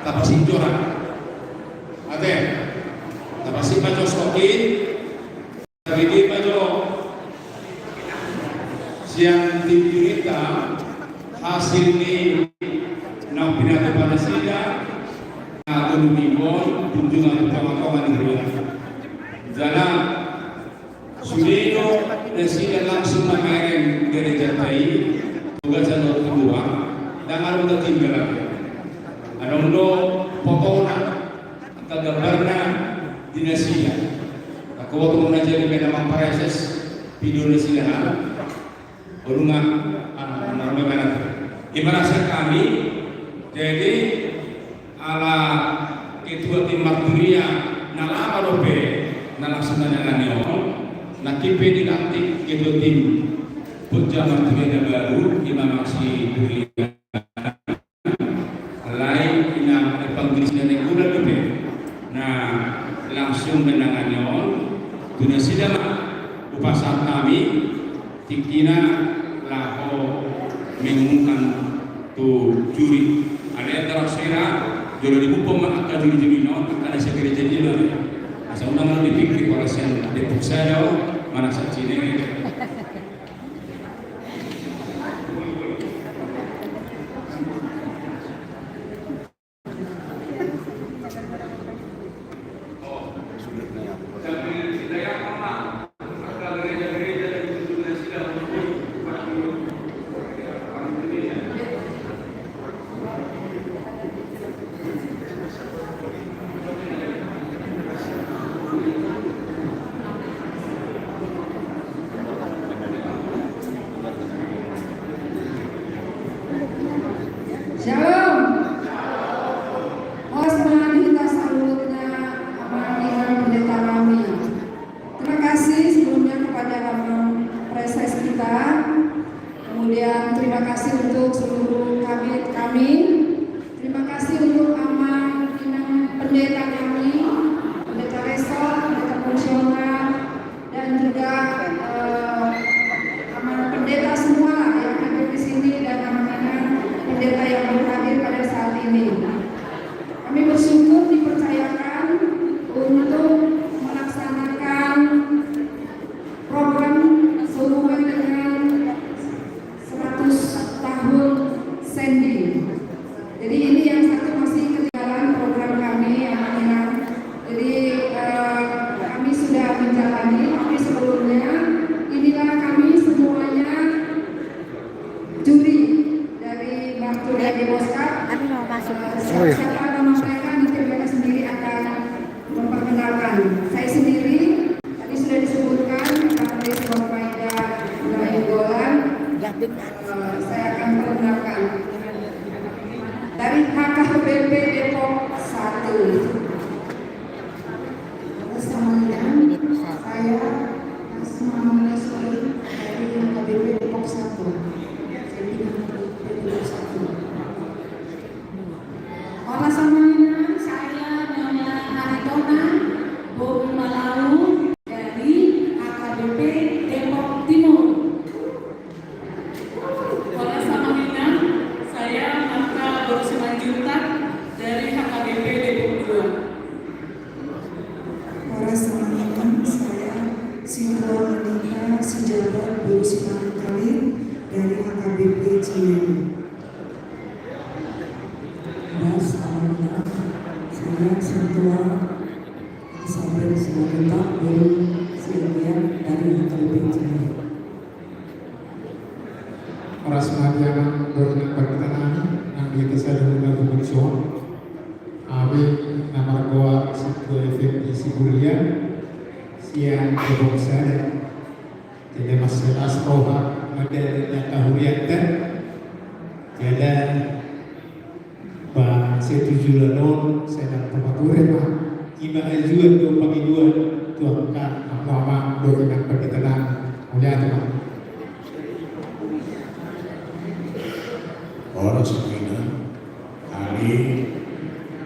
tapasinjoran. Ate, tapasin pa Diyos kokin, hindi pa Diyos siyang timpirita hasil ni ng pinatupad sila na lumibon tuntungan ng pangakawan ng Riyad. Dala, sulino na sila langsung na mayroon gereja tayo tugas sa loob ng buwan dan araw na tinggalan. Anong lo foto na kagabar na dinasila. Ako wag mo na dyan may namang pareses video na sila ha. O nga, normal na natin. Ibarasa kami, jadi ala ketua tim Marturia na lamarope na laksanakan niyo, nakipe dilantik ketua tim Puja Marturia na baru, Imam Aksi Duria. Lain ina panggilisnya ng ulat lupe na langsung menangan yon tuna sila upasan kami tikina laho mengumumkan tu juri ada yang teraksira jodoh dibupong maka juri-juri non ada segera jadi lah asal undang dipikir oleh yang Depok saya mana saksi ini. Shalom. Hormat kita seluruhnya Amanah Pendeta kami. Terima kasih sebelumnya kepada Bapak Preses kita. Kemudian terima kasih untuk seluruh kabinet kami. Terima kasih untuk Amanah Pendeta kami, Pendeta Resor, Pendeta Fungsional, dan juga Amanah Pendeta semua yang hadir di sini dan amanah pendeta yang berhadir pada saat ini. Kami bersyukur dipercayakan untuk melaksanakan program sehubungan dengan 100 tahun Sandy. Jadi ini yang satu masih ketinggalan program kami yang akhirnya. Jadi kami sudah menjalani, tapi sebelumnya inilah kami semuanya juri dari Marturia Demoskap. Siapa nama mereka nanti mereka sendiri akan memperkenalkan. Saya sendiri tadi sudah disebutkan Kapolres Bapak Ibrahim Golan. Saya akan perkenalkan dari HKBP Depok 1. Semuanya, saya Asma Manesuri dari HKBP Depok 1. Orang semuanya, saya Nyonya Aritona Bobi Malau dari HKBP Depok Timur. Orang semuanya, saya Marta Borsimanjuntak dari HKBP Depok 2. Orang semuanya, saya Sinta Menika Sijabat Borsimanjuntak dari HKBP Cimahi. Saya Sintua sampai semoga dari Silvia dari HKBP Cimahi. Para semuanya berkenan berkenan yang kita sedang melakukan komisi Awi nama goa Sintua efek di Siguria siang kebongsa tidak masalah sekolah modelnya kahuriatan jalan Pak setuju lalu saya dapat tempat urema iba ajuan do pangiduan tuan kan apa do dengan perkenalan mulia teman orang semuanya kali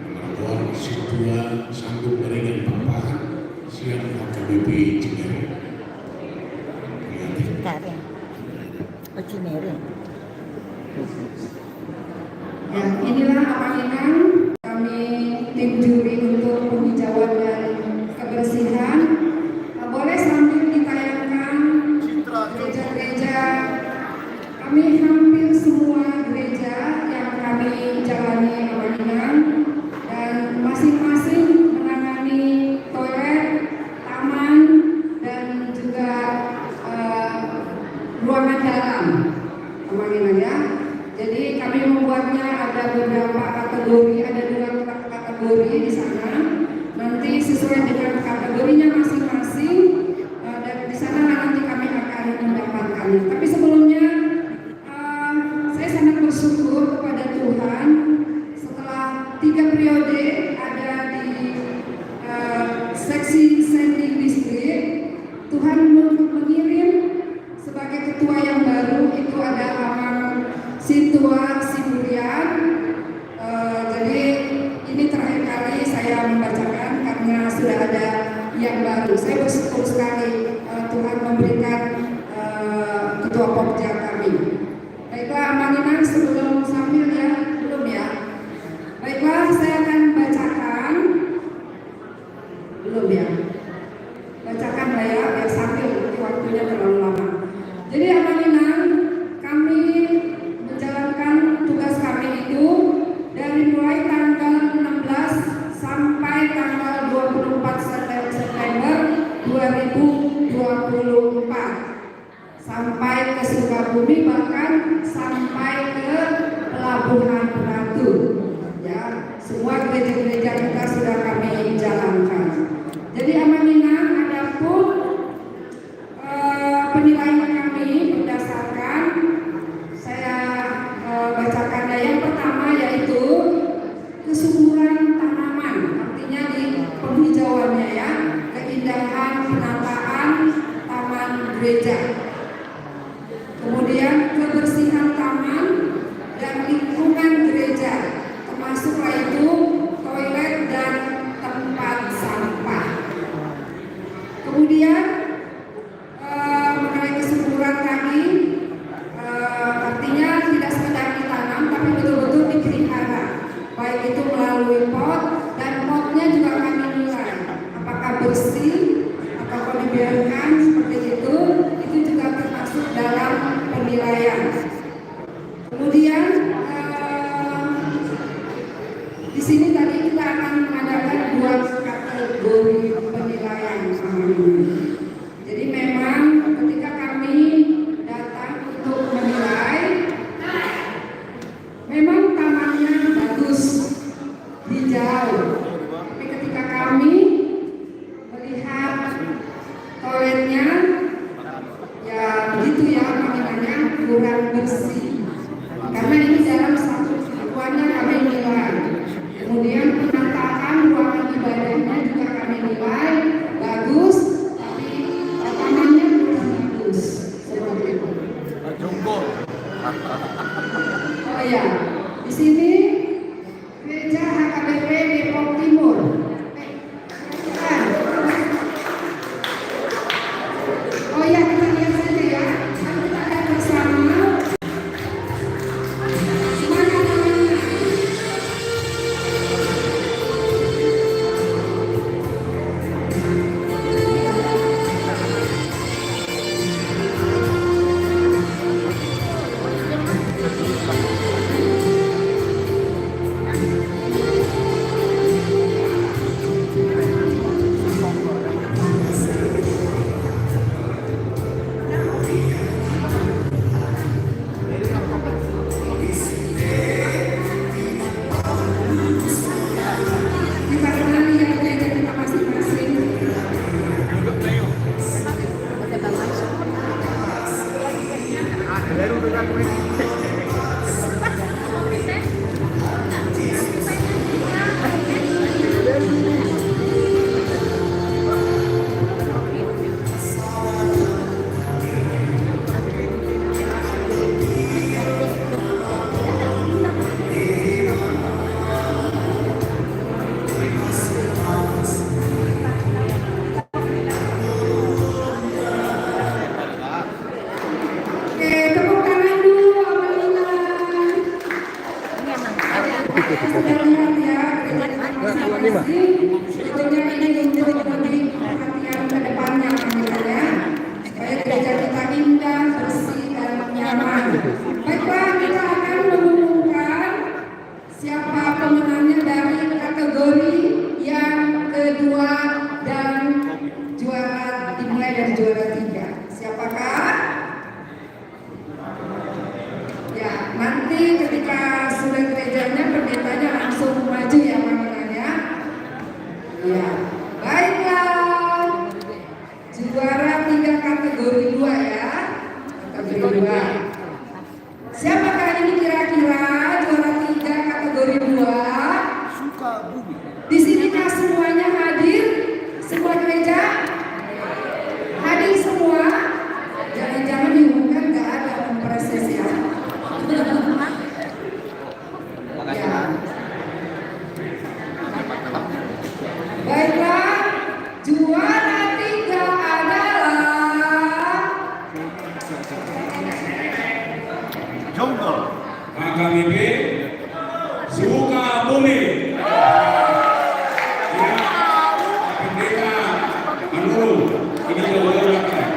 menonton Sintua sanggup berikan paparan siang HKBP Cimahi. Ya, inilah amanah kami juri untuk penghijauan dan kebersihan. Boleh sambil ditayangkan gereja-gereja. Kami hampir semua gereja yang kami jalani Amaninan, dan masing-masing menangani toilet, taman, dan juga ruangan dalam Amaninan ya. Jadi kami membuatnya ada beberapa kategori, ada 2 kategori di sana. Nanti sesuai dengan kategorinya masing-masing, dan di sana nanti kami akan mendapatkannya. Tapi sebelumnya saya sangat bersyukur kepada Tuhan setelah 3 periode ada di seksi sending distrik. Tuhan mengirim sebagai ketua yang baru itu ada Amang Situa Siburian. Jadi ini terakhir kali saya membacakan karena sudah ada yang baru. Saya bersyukur sekali Tuhan memberikan ketua Pokja kami. Baiklah Amaninan, sebelum sambil ya, belum ya. Baiklah, saya akan bacakan. Belum ya. Bacakan lah ya, biar sambil, waktunya terlalu lama. Jadi Amaninan, kami menjalankan tugas kami itu dari mulai tanggal 16 sampai tanggal 24 September 2024 sampai ke Sukabumi, bahkan sampai ke Pelabuhan Ratu ya. Semua gereja-gereja kita sudah kami jalankan. Jadi Amaninan, adapun penilaian kami berdasarkan, saya bacakan yang pertama yaitu kesuburan tanaman, artinya di penghijauannya ya, keindahan penataan taman gereja. Kemudian kebersihan taman dan lingkungan gereja, termasuklah itu toilet dan tempat sampah. Kemudian mengenai kesuburan tadi, artinya tidak sekedar ditanam tapi betul-betul dipelihara, baik itu melalui pot, dan potnya juga kami nilai apakah bersih atau dibiarkan seperti itu juga termasuk dalam penilaian. Kemudian di sini tadi kita akan mengadakan 2 kategori penilaian Amaninan. Jadi memang ketika kami datang untuk menilai, memang tamannya bagus, hijau. Tapi ketika kami melihat toiletnya, ya begitu ya, Amanannya kurang bersih. Karena ini dalam satu ruangan kami nilai. Kemudian penataan ruangan ibadahnya juga kami nilai bagus, lihat ya, masing-masing. Tentunya ini untuk lebih perhatian ke depannya, ya. Supaya gereja kita indah, bersih, dan nyaman. Baiklah, kita akan mengumumkan siapa pemenangnya dari kategori yang kedua dan juara, dimulai dari juara 3. Siapakah? Ya, nanti ketika sudah gerejanya, pendetanya langsung maju ya pemenangnya. Ya, baiklah. Juara 3 kategori 2 ya. Kategori 2. Siapakah ini kira-kira juara 3 kategori 2? Di sinikah semuanya hadir? Semua gereja? Hadir semua? Jangan-jangan diumumkan nggak ada proses ya. Ya. Baiklah, juara 3 adalah HKBP Sukabumi. Ya, pendeta Anul, ini jauh-jauh belakang.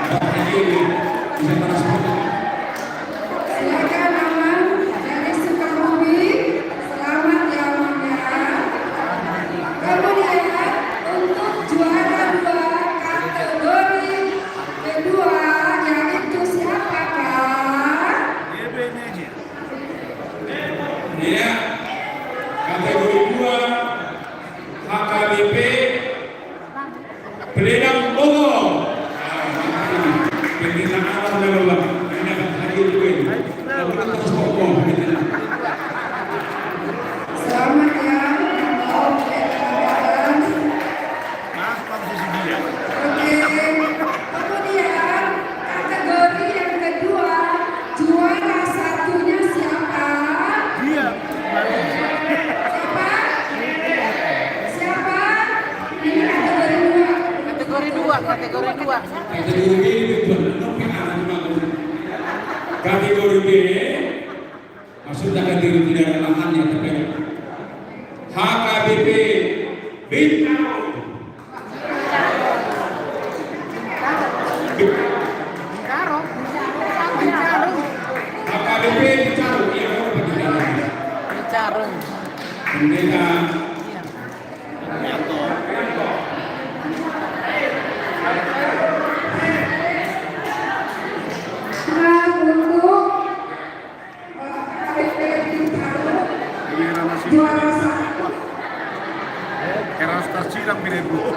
Ada ini bisa transport. silakan aman dari Sukabumi. Selamat ya Amanda. Kemudian untuk juara 2 kategori kedua yaitu siapakah? Ya, kategori 2 HKBP Peledang Bogor. Pendeta Anwar Lelobang. Ini akan hadir juga ini. Lalu terus Bogor. Selamat ya. Mau pendeta. Oke. Kemudian kategori yang kedua juara satunya siapa? Siapa? Ini kategori 2. Kategori B itu kategori B maksudnya kategori tidak ada lahannya tapi HKBP Bintaro. HKBP Bintaro yang apa pendeta Nah, untuk KPP Bintaro juara satu. Era silang pinedro.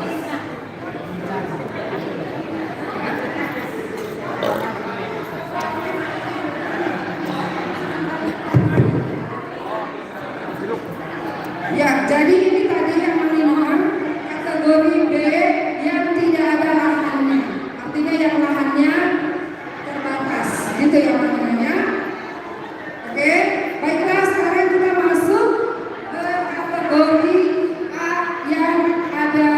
Ya, jadi ini tadi yang menerima kategori B yang tidak ada lahannya. Artinya yang lahannya terbatas. Gitu ya maknanya. Oke, baiklah sekarang kita masuk ke kategori A yang ada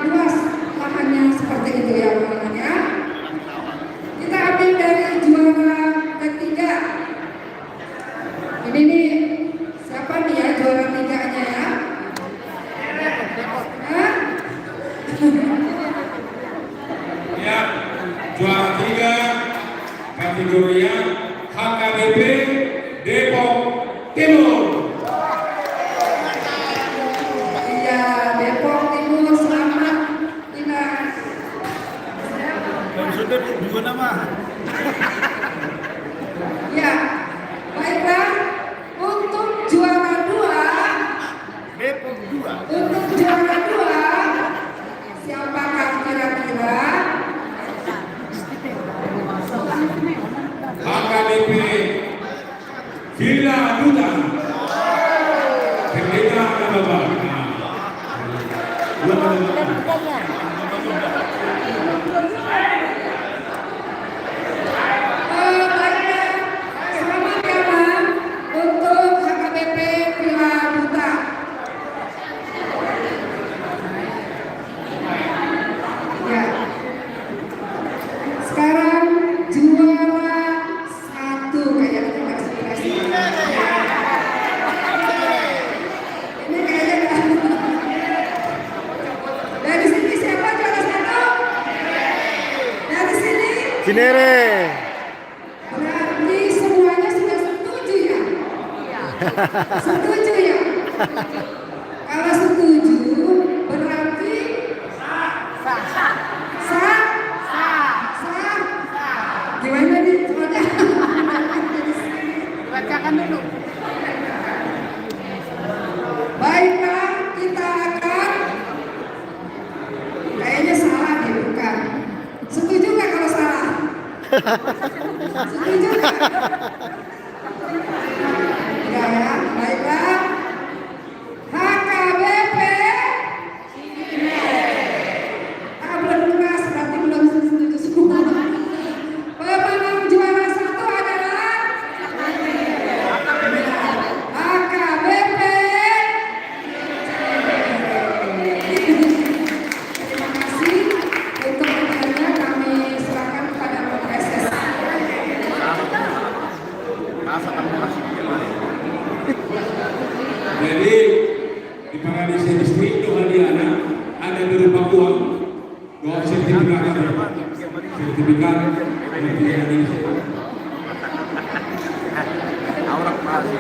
luas lahannya seperti itu ya maknanya. Kita ambil dari juara ketiga. Ini nih, siapa nih ya juara tiganya ya? Hah? ya juara 3 kategori HKBP Depok Timur. Iya, Depok Timur, selamat Tina. Sudah dua nama. Ya, baiklah. Untuk juara 2, Depok 2. untuk juara 2, siapakah kira-kira? HKBP Villa Duta. Pendeta Anwar. Baiklah, selamat ya Bang. Untuk HKBP Villa Duta. Ya. Sekarang juara 1 kayaknya kita kasih prestasi. Cinere. Berarti semuanya sudah setuju ya? Setuju ya? Kalau setuju berarti sah. Gimana nih? Bacakan dulu. Baiklah, kita akan kayaknya salah deh, bukan? Setuju nggak kalau salah? Setuju nggak? Enggak ya? Baiklah. HKBP belum lunas, berarti belum setuju semua. Pemenang juara 1 adalah HKBP. Terima kasih. Untuk hadiahnya kami serahkan kepada PSS. Masa kamu kasih dia balik? Jadi di Paradise Distrik itu hadiahnya ada berupa uang, 2 sertifikat, sertifikat pendidikan ini. Orang masih.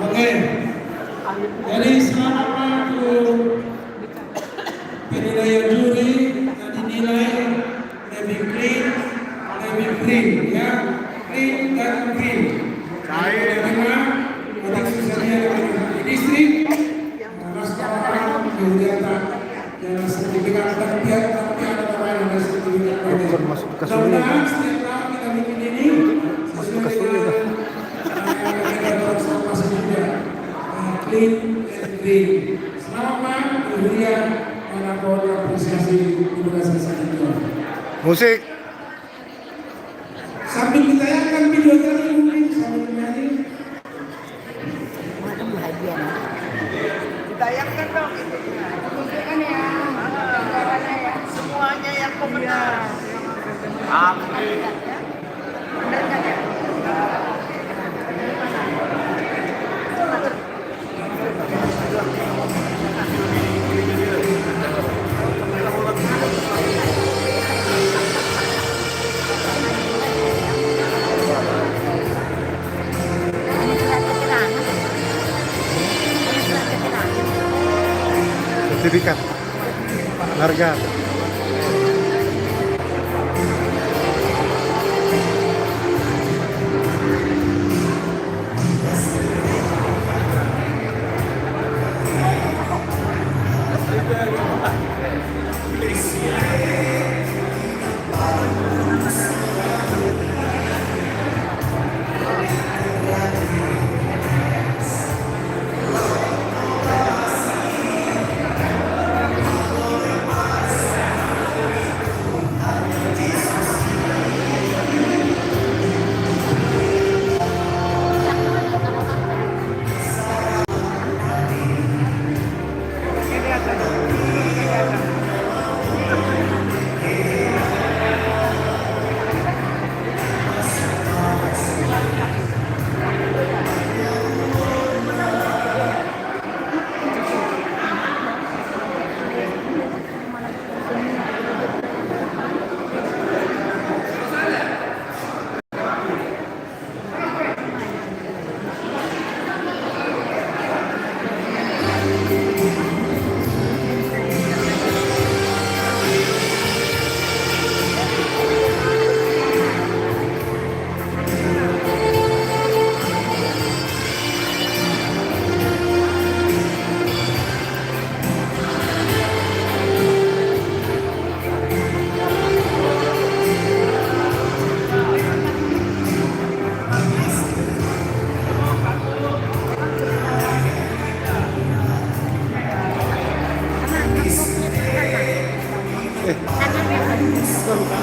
Oke. Jadi selamat untuk penilaian juri yang dinilai lebih clean, lebih green, ya, clean dan green. Cair. Kelima, untuk sisanya dari distrik, restoran, kemudian yang sertifikat terbiak, tapi ada orang yang ada sertifikat Bukan masuk bekas sungai, mudah-mudahan kan? setiap tahun kita bikin ini sesuai bekas sungai, kan? dengan transportasi juga. Clean and green. Selamat Pak, kemudian mendapat apresiasi durasi selanjutnya. Musik. Sambil ditayangkan videonya ini mungkin sambil menyanyi. Ditayangkan dong itu. Tunjukkan ya. Gambarannya ya. Semuanya yang pemenang. Amin. Benar kan ya? Sertifikat. Harga.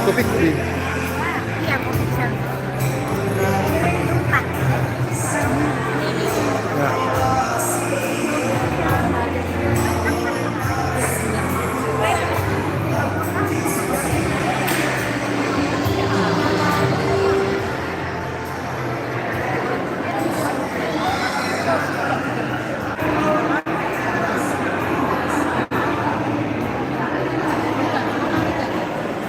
Kopi. Iya, mau bisa.